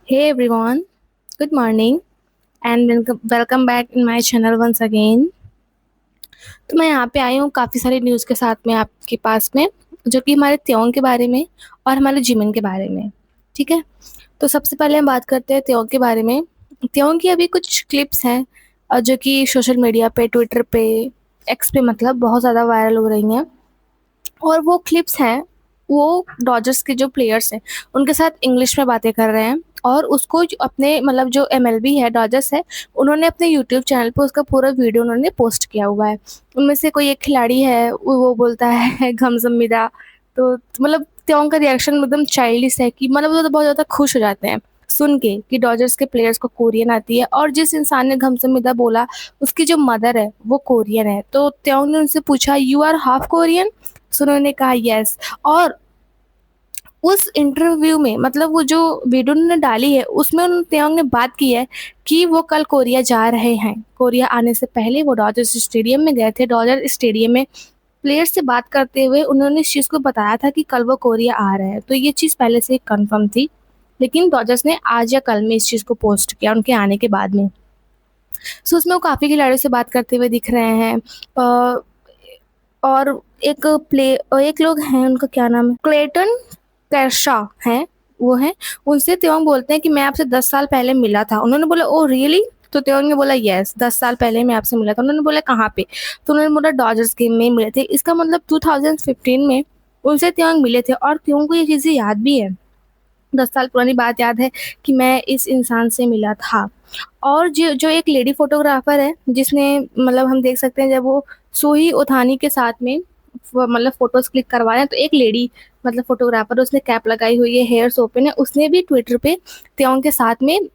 Hey everyone, good morning and welcome back in my channel once again। तो मैं यहाँ पे आई हूँ काफ़ी सारी न्यूज़ के साथ में आपके पास में, जो कि हमारे त्यों के बारे में और हमारे जिमिन के बारे में। ठीक है, तो सबसे पहले हम बात करते हैं त्यों के बारे में। त्यों की अभी कुछ क्लिप्स हैं जो कि सोशल मीडिया पे, ट्विटर पे, एक्स पे मतलब बहुत ज़्यादा वायरल हो रही हैं। और वो क्लिप्स हैं, वो डॉजर्स के जो प्लेयर्स हैं उनके साथ इंग्लिश में बातें कर रहे हैं। और उसको अपने मतलब जो एमएलबी है, डॉजर्स है, उन्होंने अपने यूट्यूब चैनल पे उसका पूरा वीडियो उन्होंने पोस्ट किया हुआ है। उनमें से कोई एक खिलाड़ी है, वो बोलता है घमसम्मिदा। तो मतलब त्यों का रिएक्शन एकदम चाइल्डिश है कि मतलब वो तो बहुत ज़्यादा खुश हो जाते हैं सुन के कि डॉजर्स के प्लेयर्स को कोरियन आती है। और जिस इंसान ने घमसम्मिदा बोला, उसकी जो मदर है वो कोरियन है। तो त्यों ने उनसे पूछा, यू आर हाफ कोरियन? सो उन्होंने कहा यस। और उस इंटरव्यू में मतलब वो जो वीडियो उन्होंने डाली है उसमें उन त्योंग ने बात की है कि वो कल कोरिया जा रहे हैं। कोरिया आने से पहले वो डॉजर्स स्टेडियम में गए थे। डॉजर स्टेडियम में प्लेयर्स से बात करते हुए उन्होंने इस चीज़ को बताया था कि कल वो कोरिया आ रहे हैं। तो ये चीज़ पहले से कंफर्म थी, लेकिन डॉजर्स ने आज या कल में इस चीज़ को पोस्ट किया उनके आने के बाद में। सो उसमें वो काफ़ी खिलाड़ियों से बात करते हुए दिख रहे हैं। और एक लोग हैं, उनका क्या नाम है, क्लेटन कैशा हैं, वो हैं। उनसे त्योंग बोलते हैं कि मैं आपसे 10 साल पहले मिला था। उन्होंने बोला ओ रियली? तो त्योंग ने बोला यस, 10 साल पहले मैं आपसे मिला था। उन्होंने बोला कहाँ पे? तो उन्होंने बोला डॉजर्स गेम में मिले थे। इसका मतलब 2015 में उनसे त्योंग मिले थे और त्योंग को ये चीज़ें याद भी है। 10 साल पुरानी बात याद है कि मैं इस इंसान से मिला था। और जो जो एक लेडी फोटोग्राफर है जिसने मतलब हम देख सकते हैं जब वो सोही ओथानी के साथ में मतलब फोटोज क्लिक करवा रहे हैं, तो एक लेडी मतलब फोटोग्राफर, उसने कैप लगाई हुई है, हेयर्स ओपन है, उसने भी ट्विटर पे त्योंग के साथ में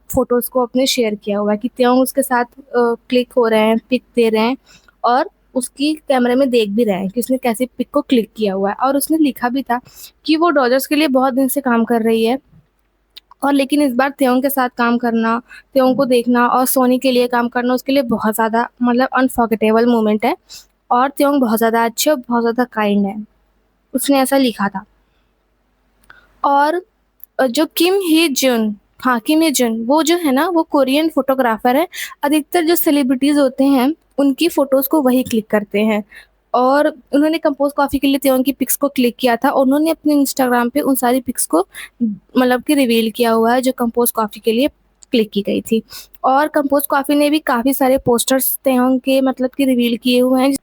फोटोज को अपने शेयर किया हुआ है कि त्योंग उसके साथ क्लिक हो रहे हैं, पिक दे रहे हैं। और उसकी कैमरे में देख भी रहे हैं कि उसने कैसे पिक को क्लिक किया हुआ है। और उसने लिखा भी था कि वो डॉजर्स के लिए बहुत दिन से काम कर रही है, और लेकिन इस बार त्योंग के साथ काम करना, त्योंग को देखना और सोनी के लिए काम करना उसके लिए बहुत ज़्यादा मतलब अनफॉरगेटेबल मोमेंट है। और त्योंग बहुत ज़्यादा अच्छे और बहुत ज़्यादा काइंड है, उसने ऐसा लिखा था। और जो किम ही जुन, हाँ किम ही जुन, वो जो है ना वो कोरियन फोटोग्राफर है। अधिकतर जो सेलिब्रिटीज़ होते हैं उनकी फ़ोटोज़ को वही क्लिक करते हैं। और उन्होंने कंपोज़ कॉफ़ी के लिए त्योंग की पिक्स को क्लिक किया था और उन्होंने अपने इंस्टाग्राम पे उन सारी पिक्स को मतलब कि रिवील किया हुआ है जो कंपोज़ कॉफ़ी के लिए क्लिक की गई थी। और कंपोज़ कॉफ़ी ने भी काफ़ी सारे पोस्टर्स त्योंग के मतलब कि रिवील किए हुए हैं,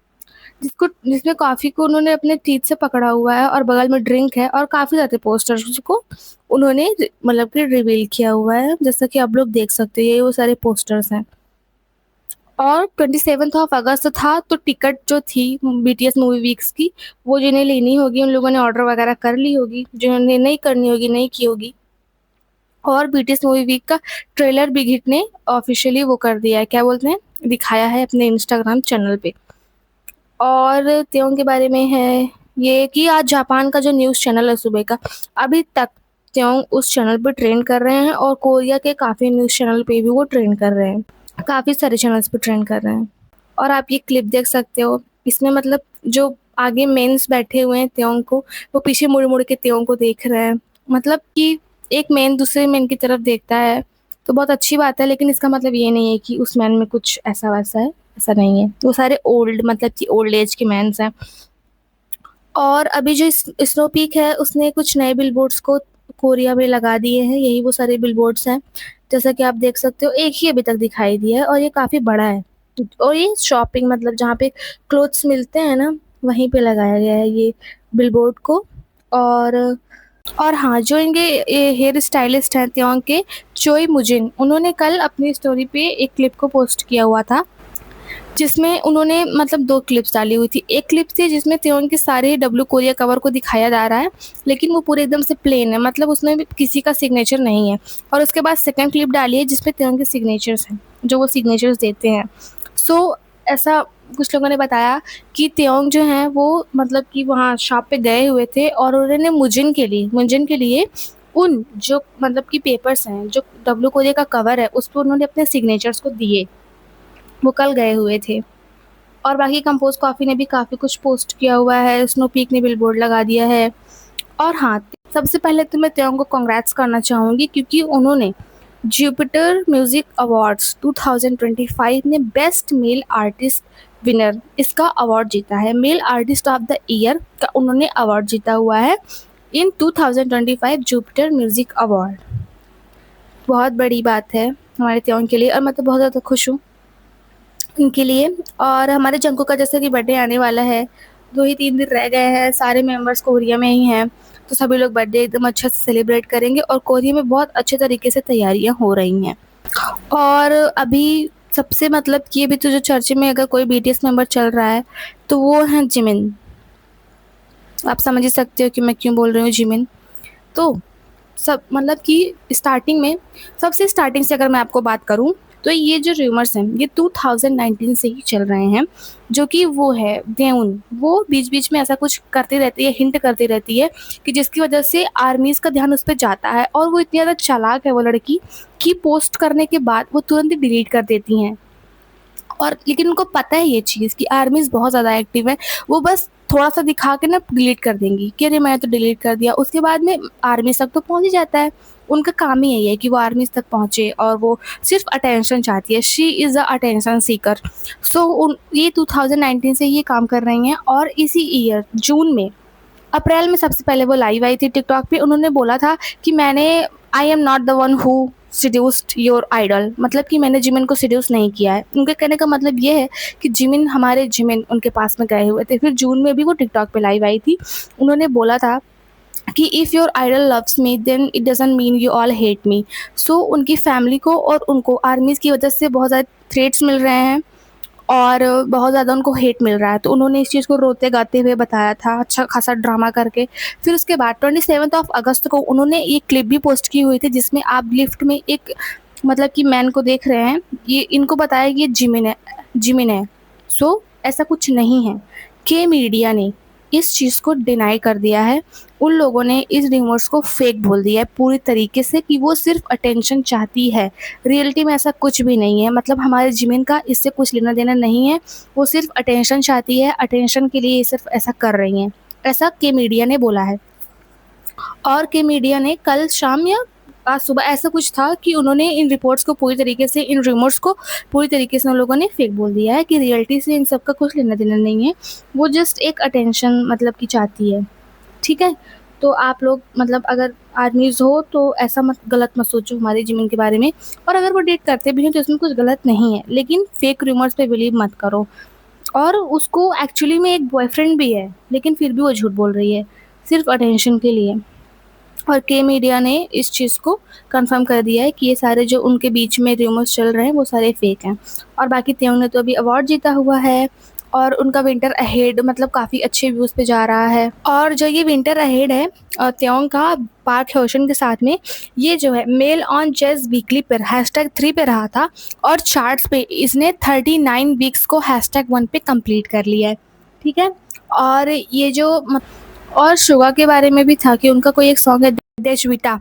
जिसमें कॉफ़ी को उन्होंने अपने टीथ से पकड़ा हुआ है और बगल में ड्रिंक है, और काफ़ी ज़्यादा पोस्टर्स को उन्होंने मतलब कि रिवील किया हुआ है, जैसा कि आप लोग देख सकते हैं ये वो सारे पोस्टर्स हैं। और 27 ऑफ अगस्त था, तो टिकट जो थी बीटीएस मूवी वीक्स की, वो जिन्हें लेनी होगी उन लोगों ने ऑर्डर वगैरह कर ली होगी, जिन्हें नहीं करनी होगी नहीं की होगी। और बीटीएस मूवी वीक का ट्रेलर बिग हिट ने ऑफिशियली वो कर दिया है, क्या बोलते हैं, दिखाया है अपने इंस्टाग्राम चैनल पे। और त्यों के बारे में है ये कि आज जापान का जो न्यूज़ चैनल है सुबह का, अभी तक त्यों उस चैनल पे ट्रेंड कर रहे हैं और कोरिया के काफ़ी न्यूज़ चैनल पे भी वो ट्रेंड कर रहे हैं, काफ़ी सारे चैनल्स पे ट्रेंड कर रहे हैं। और आप ये क्लिप देख सकते हो, इसमें मतलब जो आगे मेंस बैठे हुए हैं त्यों को, वो पीछे मुड़ मुड़ के त्यों को देख रहे हैं। मतलब कि एक मेन दूसरे मेन की तरफ देखता है तो बहुत अच्छी बात है, लेकिन इसका मतलब ये नहीं है कि उस मैन में कुछ ऐसा वैसा है, ऐसा नहीं है। वो सारे ओल्ड मतलब कि ओल्ड एज के मैंस हैं। और अभी जो स्नो पीक है उसने कुछ नए बिलबोर्ड्स को कोरिया में लगा दिए हैं, यही वो सारे बिलबोर्ड्स हैं। जैसा कि आप देख सकते हो, एक ही अभी तक दिखाई दिया है और ये काफ़ी बड़ा है। और ये शॉपिंग मतलब जहाँ पे क्लोथ्स मिलते हैं ना, वहीं पे लगाया गया है ये बिलबोर्ड को। और और हाँ, जो इनके हेयर स्टाइलिस्ट हैं त्यों के, चोई मुजिन, उन्होंने कल अपनी स्टोरी पे एक क्लिप को पोस्ट किया हुआ था, जिसमें उन्होंने मतलब 2 क्लिप्स डाली हुई थी। एक क्लिप थी जिसमें त्योन के सारे डब्लू कोरिया कवर को दिखाया जा रहा है, लेकिन वो पूरे एकदम से प्लेन है, मतलब उसमें भी किसी का सिग्नेचर नहीं है। और उसके बाद सेकंड क्लिप डाली है जिसमें त्योन के सिग्नेचर्स हैं, जो वो सिग्नेचर्स देते हैं। सो ऐसा कुछ लोगों ने बताया कि त्योंग जो हैं वो मतलब कि वहाँ शॉप पे गए हुए थे और उन्होंने मुजिन के लिए उन जो मतलब कि पेपर्स हैं, जो डब्लू कोरिया का कवर है, उस पे उन्होंने अपने सिग्नेचर्स को दिए। वो कल गए हुए थे। और बाकी कंपोज कॉफ़ी ने भी काफ़ी कुछ पोस्ट किया हुआ है, स्नो पीक ने बिलबोर्ड लगा दिया है। और हाँ, सबसे पहले तो मैं त्योंग को कांग्रेट्स करना चाहूँगी क्योंकि उन्होंने जुपिटर म्यूजिक अवार्ड्स 2025 में बेस्ट मेल आर्टिस्ट विनर इसका अवार्ड जीता है। Male artist of the year का उन्होंने अवार्ड जीता हुआ है इन 2025 जुपिटर म्यूजिक अवार्ड। बहुत बड़ी बात है हमारे त्योंग के लिए और मैं तो बहुत ज़्यादा खुश हूँ इनके लिए। और हमारे जंकू का जैसे कि बर्थडे आने वाला है, 2 ही 3 दिन रह गए हैं, सारे मेंबर्स कोरिया में ही हैं, तो सभी लोग बर्थडे एकदम अच्छे से सेलिब्रेट करेंगे और कोरिया में बहुत अच्छे तरीके से तैयारियां हो रही हैं। और अभी सबसे मतलब कि अभी तो जो चर्चे में अगर कोई बीटीएस मेंबर चल रहा है तो वो है जिमिन। आप समझ ही सकते हो कि मैं क्यों बोल रही हूँ जिमिन। तो सब मतलब कि स्टार्टिंग में सबसे स्टार्टिंग से अगर मैं आपको बात करूं तो ये जो र्यूमर्स हैं ये 2019 से ही चल रहे हैं, जो कि वो है देउन, वो बीच बीच में ऐसा कुछ करती रहती है, हिंट करती रहती है कि जिसकी वजह से आर्मीज का ध्यान उस पर जाता है और वो इतनी ज़्यादा चालाक है वो लड़की कि पोस्ट करने के बाद वो तुरंत ही डिलीट कर देती हैं। और लेकिन उनको पता है ये चीज़ कि आर्मीज बहुत ज़्यादा एक्टिव है, वो बस थोड़ा सा दिखा के ना डिलीट कर देंगी कि अरे मैंने तो डिलीट कर दिया, उसके बाद में आर्मी तक तो पहुंच ही जाता है। उनका काम ही यही है कि वो आर्मी तक पहुंचे और वो सिर्फ अटेंशन चाहती है, she is a attention seeker. So ये 2019 से ये काम कर रही हैं और इसी ईयर जून में अप्रैल में सबसे पहले वो लाइव आई थी टिकटॉक पे। उन्होंने बोला था कि मैंने I am not the one who seduced your idol, मतलब कि मैंने जिमिन को सिड्यूस नहीं किया है। उनके कहने का मतलब ये है कि जिमिन उनके पास में गए हुए थे। फिर जून में भी वो टिकटॉक पे लाइव आई थी। उन्होंने बोला था कि if your idol loves me then it doesn't mean you all hate me. So उनकी फैमिली को और उनको आर्मीज़ की वजह से बहुत ज़्यादा थ्रेट्स मिल रहे हैं और बहुत ज़्यादा उनको हेट मिल रहा है। तो उन्होंने इस चीज़ को रोते गाते हुए बताया था, अच्छा खासा ड्रामा करके। फिर उसके बाद 27 अगस्त को उन्होंने ये क्लिप भी पोस्ट की हुई थी जिसमें आप लिफ्ट में एक मतलब कि मैन को देख रहे हैं, ये इनको बताया कि ये जिमिन है। सो ऐसा कुछ नहीं है। के मीडिया ने इस चीज़ को डिनाई कर दिया है। उन लोगों ने इस रिमोर्स को फेक बोल दिया है पूरी तरीके से कि वो सिर्फ अटेंशन चाहती है। रियलिटी में ऐसा कुछ भी नहीं है, मतलब हमारे जिमिन का इससे कुछ लेना देना नहीं है। वो सिर्फ अटेंशन चाहती है, अटेंशन के लिए ये सिर्फ ऐसा कर रही हैं, ऐसा के मीडिया ने बोला है। और के मीडिया ने कल शाम या आज सुबह ऐसा कुछ था कि उन्होंने इन रिपोर्ट्स को पूरी तरीके से, इन रिमोर्स को पूरी तरीके से उन लोगों ने फेक बोल दिया है कि रियलिटी से इन सब का कुछ लेना देना नहीं है। वो जस्ट एक अटेंशन मतलब की चाहती है, ठीक है। तो आप लोग मतलब अगर आर्मीज हो तो ऐसा मत गलत मत सोचो हमारे जिमिन के बारे में। और अगर वो डेट करते भी हैं तो इसमें कुछ गलत नहीं है, लेकिन फेक रूमर्स पे बिलीव मत करो। और उसको एक्चुअली में एक बॉयफ्रेंड भी है लेकिन फिर भी वो झूठ बोल रही है सिर्फ अटेंशन के लिए। और के मीडिया ने इस चीज़ को कंफर्म कर दिया है कि ये सारे जो उनके बीच में रूमर्स चल रहे हैं वो सारे फेक हैं। और बाकी त्योंग ने तो अभी अवार्ड जीता हुआ है और उनका विंटर अहेड मतलब काफ़ी अच्छे व्यूज़ पे जा रहा है। और जो ये विंटर अहेड है त्योंग का पार्क ह्योशन के साथ में, ये जो है मेल ऑन जैज वीकली पर #3 पे रहा था और चार्ट्स पे इसने 39 वीक्स को #1 पे कंप्लीट कर लिया है, ठीक है। और ये जो और शुगा के बारे में भी था कि उनका कोई एक सॉन्ग है डेचविटा।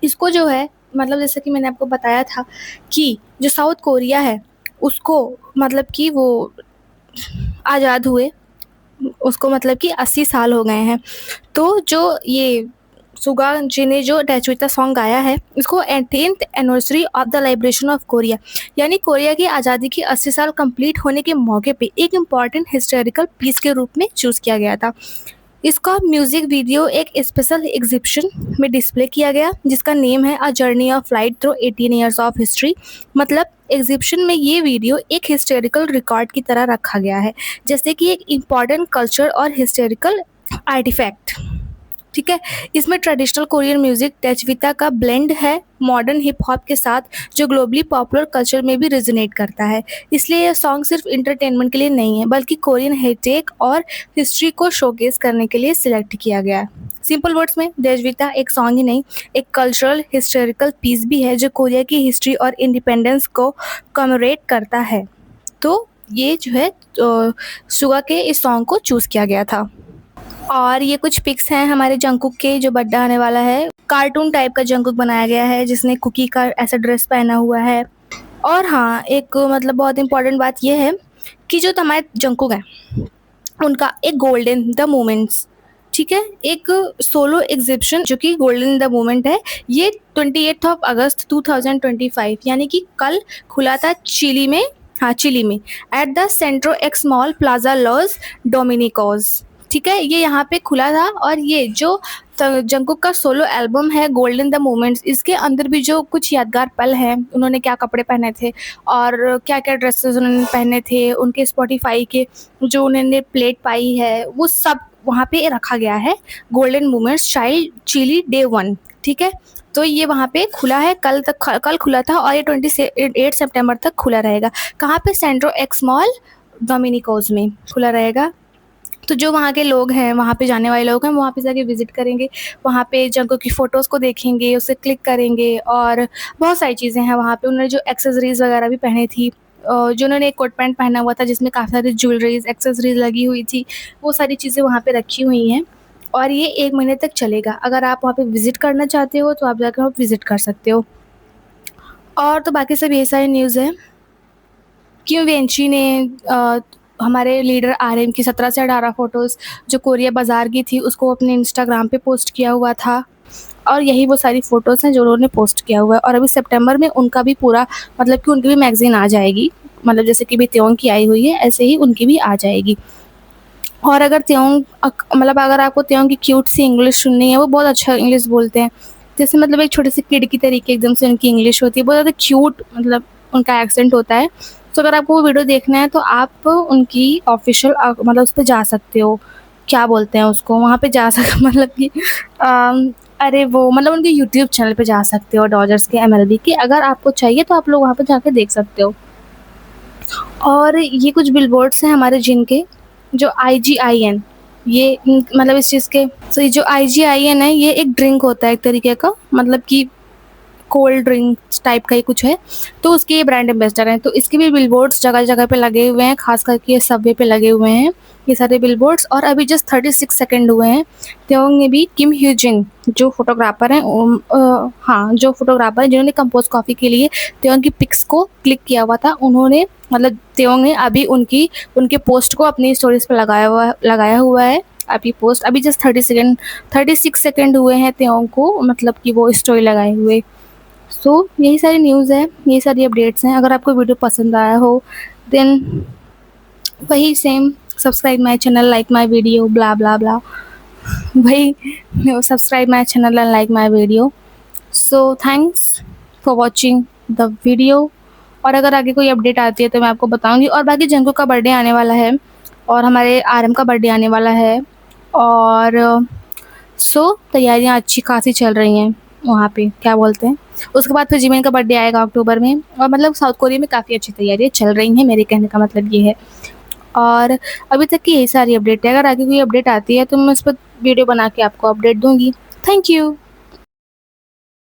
इसको जो है मतलब जैसे कि मैंने आपको बताया था कि जो साउथ कोरिया है उसको मतलब कि वो आज़ाद हुए, उसको मतलब कि 80 साल हो गए हैं। तो जो ये सुगा जी ने जो डेचविटा सॉन्ग गाया है इसको 18th anniversary of the liberation of Korea, यानी कोरिया की आज़ादी की 80 साल कंप्लीट होने के मौके पे एक इम्पॉर्टेंट हिस्टोरिकल पीस के रूप में चूज़ किया गया था। इसका म्यूजिक वीडियो एक स्पेशल एग्जिबिशन में डिस्प्ले किया गया जिसका नेम है a journey of light through 18 years of history. मतलब एग्जिबिशन में ये वीडियो एक हिस्टोरिकल रिकॉर्ड की तरह रखा गया है, जैसे कि एक इम्पॉर्टेंट कल्चर और हिस्टोरिकल आर्टिफैक्ट, ठीक है। इसमें ट्रेडिशनल कोरियन म्यूजिक डेचविता का ब्लेंड है मॉडर्न हिप हॉप के साथ जो ग्लोबली पॉपुलर कल्चर में भी रेजोनेट करता है। इसलिए यह सॉन्ग सिर्फ इंटरटेनमेंट के लिए नहीं है बल्कि कोरियन हेरिटेज और हिस्ट्री को शोकेस करने के लिए सिलेक्ट किया गया है। सिंपल वर्ड्स में डेचविता एक सॉन्ग ही नहीं, एक कल्चरल हिस्टोरिकल पीस भी है जो कोरिया की हिस्ट्री और इंडिपेंडेंस को कमेमोरेट करता है। तो ये जो है सुगा के इस सॉन्ग को चूज़ किया गया था। और ये कुछ पिक्स हैं हमारे जंकुक के जो बर्थडे आने वाला है। कार्टून टाइप का जंकुक बनाया गया है जिसने कुकी का ऐसा ड्रेस पहना हुआ है। और हाँ, एक मतलब बहुत इंपॉर्टेंट बात यह है कि जो हमारे जंकुक हैं उनका एक गोल्डन द मोमेंट्स ठीक है, एक सोलो एग्जिबिशन जो कि गोल्डन द मोमेंट है, ये 28 अगस्त 2025 यानी कि कल खुला था चिली में। हाँ, चिली में at the Centro X Mall Plaza Los Dominicos. ठीक है, ये यहाँ पे खुला था। और ये जो जंकुक का सोलो एल्बम है गोल्डन द मोमेंट्स, इसके अंदर भी जो कुछ यादगार पल हैं, उन्होंने क्या कपड़े पहने थे और क्या क्या ड्रेसेस उन्होंने पहने थे, उनके स्पॉटिफाई के जो उन्होंने प्लेट पाई है, वो सब वहाँ पे रखा गया है। Golden moments child chilli day 1। ठीक है, तो ये वहाँ पे खुला है, कल खुला था और ये 28 सितंबर तक खुला रहेगा। कहाँ पे? सेंट्रो एक्स मॉल डोमिनिकोज में खुला रहेगा। तो जो वहाँ के लोग हैं, वहाँ पे जाने वाले लोग हैं, वहाँ पे जाके विज़िट करेंगे, वहाँ पे जंकुक की फ़ोटोज़ को देखेंगे, उसे क्लिक करेंगे और बहुत सारी चीज़ें हैं वहाँ पे। उन्होंने जो एक्सेसरीज़ वगैरह भी पहनी थी, जो उन्होंने एक कोट पैंट पहना हुआ था जिसमें काफ़ी सारी ज्वेलरीज़, एक्सेसरीज़ लगी हुई थी, वो सारी चीज़ें वहाँ पे रखी हुई हैं और ये 1 महीने तक चलेगा। अगर आप वहाँ पे विज़िट करना चाहते हो तो आप जाकर वहाँ विज़िट कर सकते हो। और तो बाकी सब यही सारी न्यूज़ है। किम वेंची ने हमारे लीडर आरएम की 17 से 18 फ़ोटोज़ जो कोरिया बाज़ार की थी, उसको अपने इंस्टाग्राम पे पोस्ट किया हुआ था और यही वो सारी फ़ोटोज़ हैं जो उन्होंने पोस्ट किया हुआ है। और अभी सितंबर में उनका भी पूरा मतलब कि उनकी भी मैगज़ीन आ जाएगी, मतलब जैसे कि अभी त्योंग की आई हुई है, ऐसे ही उनकी भी आ जाएगी। और अगर त्योंग मतलब अगर आपको त्योंग की क्यूट सी इंग्लिश सुननी है, वो बहुत अच्छा इंग्लिश बोलते हैं। जैसे मतलब एक छोटे से किड की तरीके एकदम से उनकी इंग्लिश होती है, बहुत ज़्यादा क्यूट मतलब उनका एक्सेंट होता है। तो अगर आपको वो वीडियो देखना है तो आप उनकी ऑफ़िशियल मतलब उस पे जा सकते हो, क्या बोलते हैं उसको, वहाँ पे जा सक मतलब कि अरे वो मतलब उनके यूट्यूब चैनल पे जा सकते हो डॉजर्स के एमएलबी के। अगर आपको चाहिए तो आप लोग वहाँ पे जाके देख सकते हो। और ये कुछ बिलबोर्ड्स हैं हमारे जिन के, जो आईजीआईएन, ये मतलब इस चीज़ के, तो ये जो आईजीआईएन है ये एक ड्रिंक होता है एक तरीके का, मतलब कि कोल्ड ड्रिंक्स टाइप का ही कुछ है। तो उसके ये ब्रांड एम्बेसडर हैं। तो इसके भी बिलबोर्ड्स जगह-जगह पे लगे हुए हैं, ख़ास करके ये सबवे पे लगे हुए हैं ये सारे बिलबोर्ड्स। और अभी जस्ट 36 सेकंड हुए हैं। त्योंग ने भी किम ह्यूजिन जो फ़ोटोग्राफ़र हैं हाँ, जो फ़ोटोग्राफ़र हैं जिन्होंने कंपोज़ कॉफ़ी के लिए त्योंग की पिक्स को क्लिक किया हुआ था, उन्होंने मतलब त्योंग ने अभी उनके पोस्ट को अपनी स्टोरीज़ पे लगाया हुआ है। अभी पोस्ट अभी जस्ट 36 सेकंड हुए हैं त्योंग को मतलब कि वो स्टोरी लगाए हुए। सो यही सारी न्यूज़ है, यही सारी अपडेट्स हैं। अगर आपको वीडियो पसंद आया हो देन वही same subscribe my channel, like my video, blah blah blah, वही subscribe my channel and like my video. So thanks for watching the video. और अगर आगे कोई अपडेट आती है तो मैं आपको बताऊंगी। और बाकी जंकुक का बर्थडे आने वाला है और हमारे आरएम का बर्थडे आने वाला है और सो तैयारियां अच्छी खासी चल रही हैं वहाँ पे, क्या बोलते हैं। उसके बाद फिर जिमिन का बर्थडे आएगा अक्टूबर में और मतलब साउथ कोरिया में काफ़ी अच्छी तैयारियां चल रही हैं, मेरे कहने का मतलब ये है। और अभी तक की यही सारी अपडेट है। अगर आगे कोई अपडेट आती है तो मैं उस पर वीडियो बना के आपको अपडेट दूँगी। Thank you.